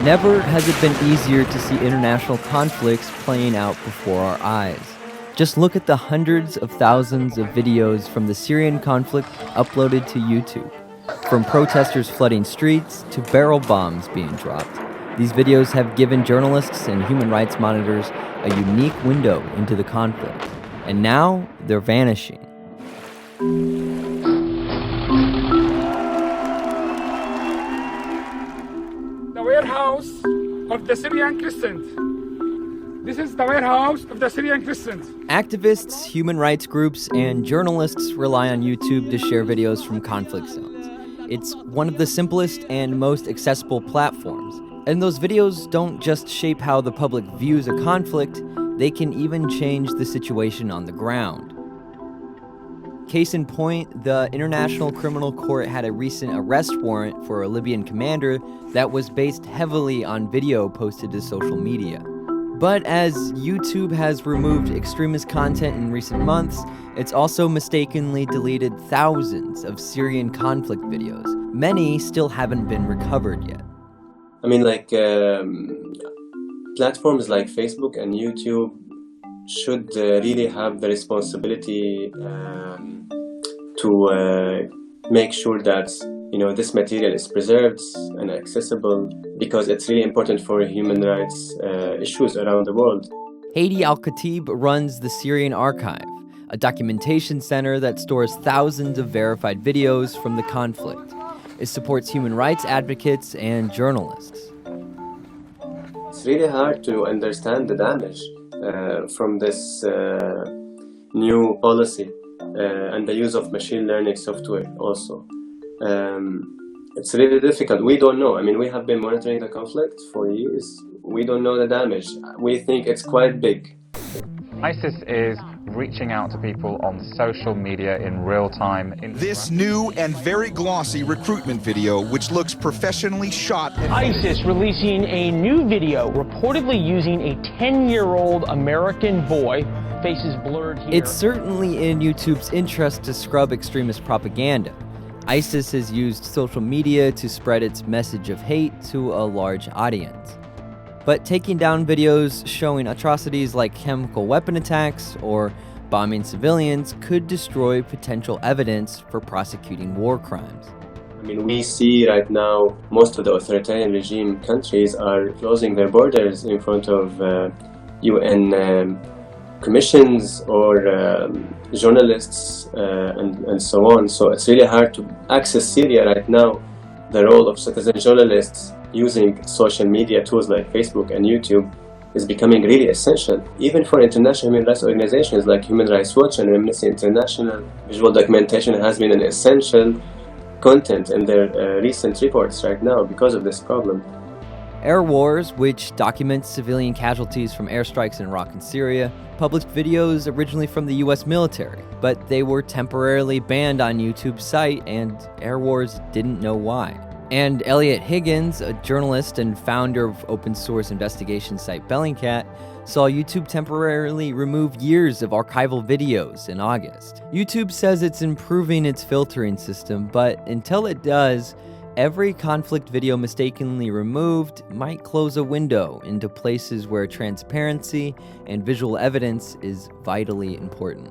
Never has it been easier to see international conflicts playing out before our eyes. Just look at the hundreds of thousands of videos from the Syrian conflict uploaded to YouTube. From protesters flooding streets to barrel bombs being dropped, these videos have given journalists and human rights monitors a unique window into the conflict. And now they're vanishing. The warehouse of the Syrian Christians. This is the warehouse of the Syrian Christians. Activists, human rights groups, and journalists rely on YouTube to share videos from conflict zones. It's one of the simplest and most accessible platforms. And those videos don't just shape how the public views a conflict, they can even change the situation on the ground. Case in point, the International Criminal Court had a recent arrest warrant for a Libyan commander that was based heavily on video posted to social media. But as YouTube has removed extremist content in recent months, it's also mistakenly deleted thousands of Syrian conflict videos. Many still haven't been recovered yet. I mean, platforms like Facebook and YouTube should really have the responsibility to make sure that this material is preserved and accessible, because it's really important for human rights issues around the world. Hadi Al-Khatib runs the Syrian Archive, a documentation center that stores thousands of verified videos from the conflict. It supports human rights advocates and journalists. It's really hard to understand the damage from this new policy and the use of machine learning software also. It's really difficult. We don't know. I mean, we have been monitoring the conflict for years. We don't know the damage. We think it's quite big. ISIS is reaching out to people on social media in real time. This new and very glossy recruitment video, which looks professionally shot. ISIS releasing a new video reportedly using a 10-year-old American boy, faces blurred here. It's certainly in YouTube's interest to scrub extremist propaganda. ISIS has used social media to spread its message of hate to a large audience. But taking down videos showing atrocities like chemical weapon attacks or bombing civilians could destroy potential evidence for prosecuting war crimes. I mean, we see right now most of the authoritarian regime countries are closing their borders in front of UN commissions or journalists and so on. So it's really hard to access Syria right now. The role of citizen journalists using social media tools like Facebook and YouTube is becoming really essential. Even for international human rights organizations like Human Rights Watch and Amnesty International, visual documentation has been an essential content in their recent reports right now because of this problem. Air Wars, which documents civilian casualties from airstrikes in Iraq and Syria, published videos originally from the US military, but they were temporarily banned on YouTube's site, and Air Wars didn't know why. And Elliot Higgins, a journalist and founder of open source investigation site Bellingcat, saw YouTube temporarily remove years of archival videos in August. YouTube says it's improving its filtering system, but until it does, every conflict video mistakenly removed might close a window into places where transparency and visual evidence is vitally important.